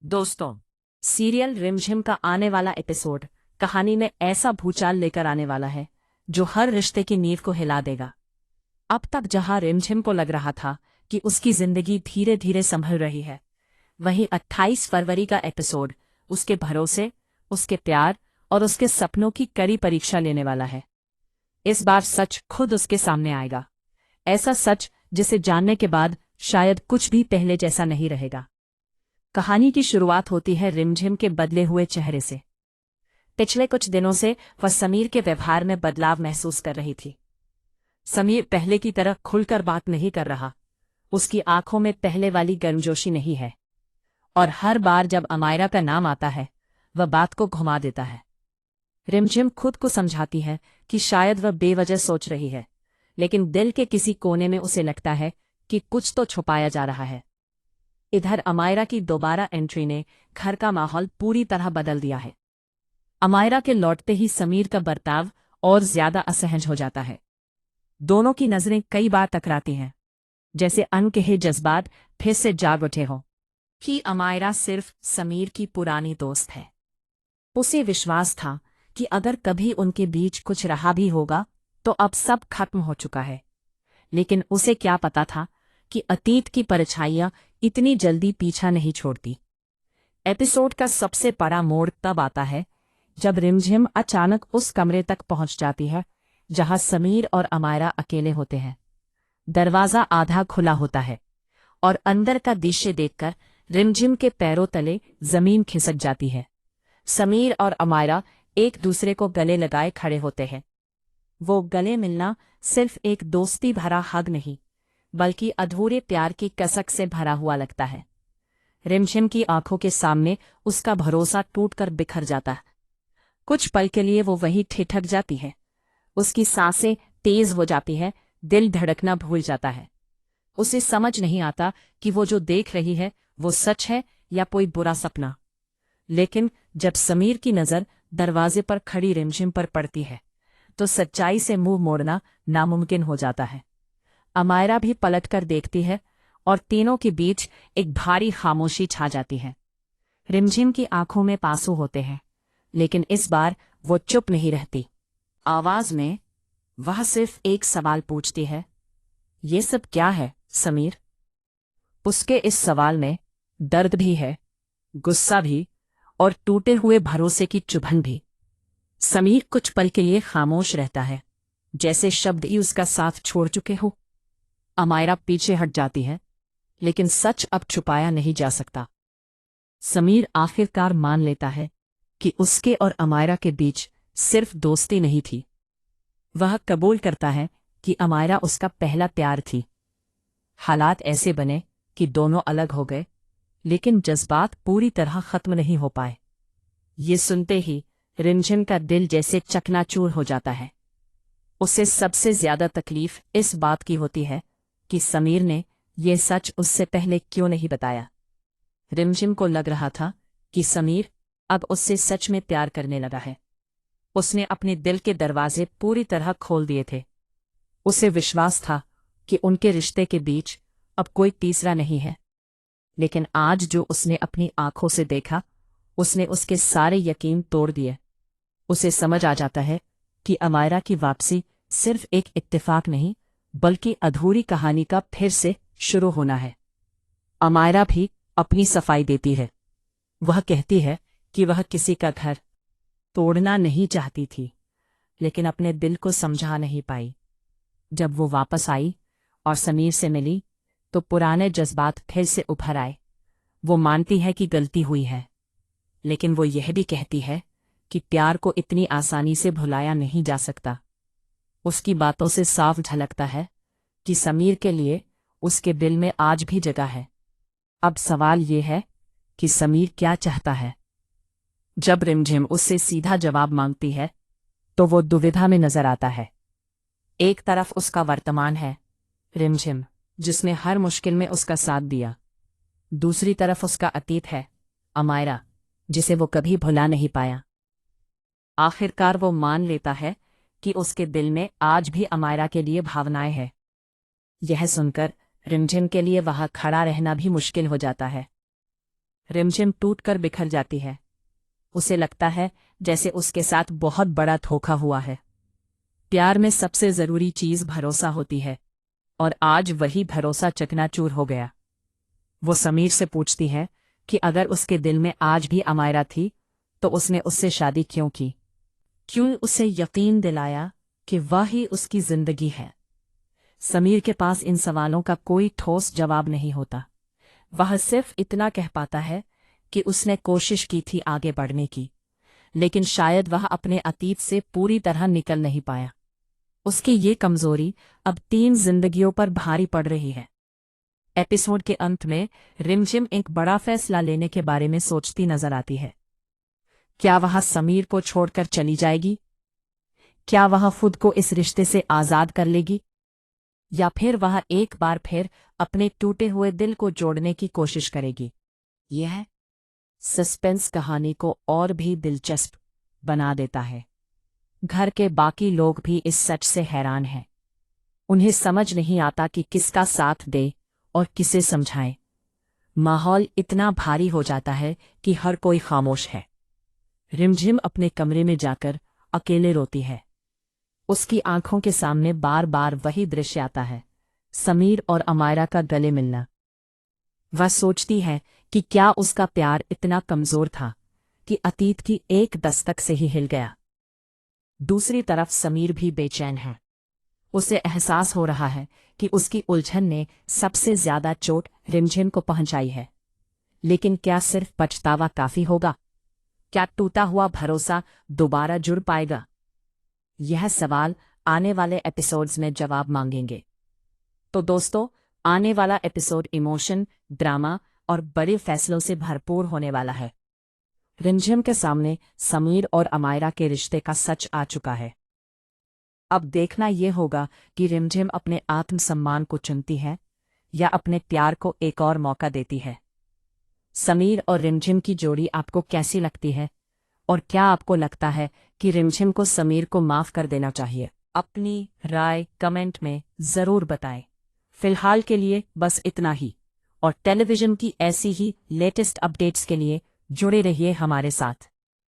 दोस्तों, सीरियल रिमझिम का आने वाला एपिसोड कहानी में ऐसा भूचाल लेकर आने वाला है जो हर रिश्ते की नींव को हिला देगा। अब तक जहां रिमझिम को लग रहा था कि उसकी जिंदगी धीरे धीरे संभल रही है, वहीं 28 फरवरी का एपिसोड उसके भरोसे, उसके प्यार और उसके सपनों की कड़ी परीक्षा लेने वाला है। इस बार सच खुद उसके सामने आएगा, ऐसा सच जिसे जानने के बाद शायद कुछ भी पहले जैसा नहीं रहेगा। कहानी की शुरुआत होती है रिमझिम के बदले हुए चेहरे से। पिछले कुछ दिनों से वह समीर के व्यवहार में बदलाव महसूस कर रही थी। समीर पहले की तरह खुलकर बात नहीं कर रहा, उसकी आंखों में पहले वाली गर्मजोशी नहीं है, और हर बार जब अमायरा का नाम आता है वह बात को घुमा देता है। रिमझिम खुद को समझाती है कि शायद वह बेवजह सोच रही है, लेकिन दिल के किसी कोने में उसे लगता है कि कुछ तो छुपाया जा रहा है। इधर अमायरा की दोबारा एंट्री ने घर का माहौल पूरी तरह बदल दिया है। अमायरा के लौटते ही समीर का बर्ताव और ज्यादा असहज हो जाता है। दोनों की नजरें कई बार टकराती हैं, जैसे अनकहे जज्बात फिर से जाग उठे हों कि अमायरा सिर्फ समीर की पुरानी दोस्त है। उसे विश्वास था कि अगर कभी उनके बीच कुछ रहा भी होगा तो अब सब खत्म हो चुका है, लेकिन उसे क्या पता था कि अतीत की परछाइयां इतनी जल्दी पीछा नहीं छोड़ती। एपिसोड का सबसे बड़ा मोड़ तब आता है जब रिमझिम अचानक उस कमरे तक पहुंच जाती है जहां समीर और अमायरा अकेले होते हैं। दरवाजा आधा खुला होता है और अंदर का दृश्य देखकर रिमझिम के पैरों तले जमीन खिसक जाती है। समीर और अमायरा एक दूसरे को गले लगाए खड़े होते हैं। वो गले मिलना सिर्फ एक दोस्ती भरा हग नहीं, बल्कि अधूरे प्यार की कसक से भरा हुआ लगता है। रिमझिम की आंखों के सामने उसका भरोसा टूटकर बिखर जाता है। कुछ पल के लिए वो वहीं ठिठक जाती है, उसकी सांसें तेज हो जाती है, दिल धड़कना भूल जाता है। उसे समझ नहीं आता कि वो जो देख रही है वो सच है या कोई बुरा सपना। लेकिन जब समीर की नजर दरवाजे पर खड़ी रिमझिम पर पड़ती है तो सच्चाई से मुंह मोड़ना नामुमकिन हो जाता है। अमायरा भी पलटकर देखती है और तीनों के बीच एक भारी खामोशी छा जाती है। रिमझिम की आंखों में आंसू होते हैं, लेकिन इस बार वो चुप नहीं रहती। आवाज में वह सिर्फ एक सवाल पूछती है, ये सब क्या है समीर? उसके इस सवाल में दर्द भी है, गुस्सा भी, और टूटे हुए भरोसे की चुभन भी। समीर कुछ पल के लिए खामोश रहता है, जैसे शब्द ही उसका साथ छोड़ चुके हो। अमायरा पीछे हट जाती है, लेकिन सच अब छुपाया नहीं जा सकता। समीर आखिरकार मान लेता है कि उसके और अमायरा के बीच सिर्फ दोस्ती नहीं थी। वह कबूल करता है कि अमायरा उसका पहला प्यार थी। हालात ऐसे बने कि दोनों अलग हो गए, लेकिन जज्बात पूरी तरह खत्म नहीं हो पाए। ये सुनते ही रिमझिम का दिल जैसे चकनाचूर हो जाता है। उसे सबसे ज्यादा तकलीफ इस बात की होती है कि समीर ने ये सच उससे पहले क्यों नहीं बताया। रिमझिम को लग रहा था कि समीर अब उससे सच में प्यार करने लगा है। उसने अपने दिल के दरवाजे पूरी तरह खोल दिए थे। उसे विश्वास था कि उनके रिश्ते के बीच अब कोई तीसरा नहीं है, लेकिन आज जो उसने अपनी आंखों से देखा उसने उसके सारे यकीन तोड़ दिए। उसे समझ आ जाता है कि अमायरा की वापसी सिर्फ एक इत्तेफाक नहीं, बल्कि अधूरी कहानी का फिर से शुरू होना है। अमायरा भी अपनी सफाई देती है। वह कहती है कि वह किसी का घर तोड़ना नहीं चाहती थी, लेकिन अपने दिल को समझा नहीं पाई। जब वो वापस आई और समीर से मिली तो पुराने जज्बात फिर से उभर आए। वो मानती है कि गलती हुई है, लेकिन वो यह भी कहती है कि प्यार को इतनी आसानी से भुलाया नहीं जा सकता। उसकी बातों से साफ झलकता है कि समीर के लिए उसके दिल में आज भी जगह है। अब सवाल ये है कि समीर क्या चाहता है। जब रिमझिम उससे सीधा जवाब मांगती है तो वो दुविधा में नजर आता है। एक तरफ उसका वर्तमान है, रिमझिम, जिसने हर मुश्किल में उसका साथ दिया। दूसरी तरफ उसका अतीत है, अमायरा, जिसे वो कभी भुला नहीं पाया। आखिरकार वो मान लेता है कि उसके दिल में आज भी अमायरा के लिए भावनाएं हैं। यह सुनकर रिमझिम के लिए वहां खड़ा रहना भी मुश्किल हो जाता है। रिमझिम टूटकर बिखर जाती है। उसे लगता है जैसे उसके साथ बहुत बड़ा धोखा हुआ है। प्यार में सबसे जरूरी चीज भरोसा होती है, और आज वही भरोसा चकनाचूर हो गया। वो समीर से पूछती है कि अगर उसके दिल में आज भी अमायरा थी तो उसने उससे शादी क्यों की, क्यों उसे यकीन दिलाया कि वह ही उसकी जिंदगी है। समीर के पास इन सवालों का कोई ठोस जवाब नहीं होता। वह सिर्फ इतना कह पाता है कि उसने कोशिश की थी आगे बढ़ने की, लेकिन शायद वह अपने अतीत से पूरी तरह निकल नहीं पाया। उसकी ये कमजोरी अब 3 जिंदगियों पर भारी पड़ रही है। एपिसोड के अंत में रिमझिम एक बड़ा फैसला लेने के बारे में सोचती नजर आती है। क्या वह समीर को छोड़कर चली जाएगी? क्या वह खुद को इस रिश्ते से आजाद कर लेगी? या फिर वह एक बार फिर अपने टूटे हुए दिल को जोड़ने की कोशिश करेगी? यह सस्पेंस कहानी को और भी दिलचस्प बना देता है। घर के बाकी लोग भी इस सच से हैरान हैं। उन्हें समझ नहीं आता कि किसका साथ दे और किसे समझाएं। माहौल इतना भारी हो जाता है कि हर कोई खामोश है। रिमझिम अपने कमरे में जाकर अकेले रोती है। उसकी आंखों के सामने बार बार वही दृश्य आता है, समीर और अमायरा का गले मिलना। वह सोचती है कि क्या उसका प्यार इतना कमजोर था कि अतीत की एक दस्तक से ही हिल गया। दूसरी तरफ समीर भी बेचैन है। उसे एहसास हो रहा है कि उसकी उलझन ने सबसे ज्यादा चोट रिमझिम को पहुंचाई है। लेकिन क्या सिर्फ पछतावा काफी होगा? क्या टूटा हुआ भरोसा दोबारा जुड़ पाएगा? यह सवाल आने वाले एपिसोड्स में जवाब मांगेंगे। तो दोस्तों, आने वाला एपिसोड इमोशन, ड्रामा और बड़े फैसलों से भरपूर होने वाला है। रिमझिम के सामने समीर और अमायरा के रिश्ते का सच आ चुका है। अब देखना यह होगा कि रिमझिम अपने आत्मसम्मान को चुनती है या अपने प्यार को एक और मौका देती है। समीर और रिमझिम की जोड़ी आपको कैसी लगती है? और क्या आपको लगता है कि रिमझिम को समीर को माफ कर देना चाहिए? अपनी राय कमेंट में जरूर बताएं। फिलहाल के लिए बस इतना ही, और टेलीविजन की ऐसी ही लेटेस्ट अपडेट्स के लिए जुड़े रहिए हमारे साथ।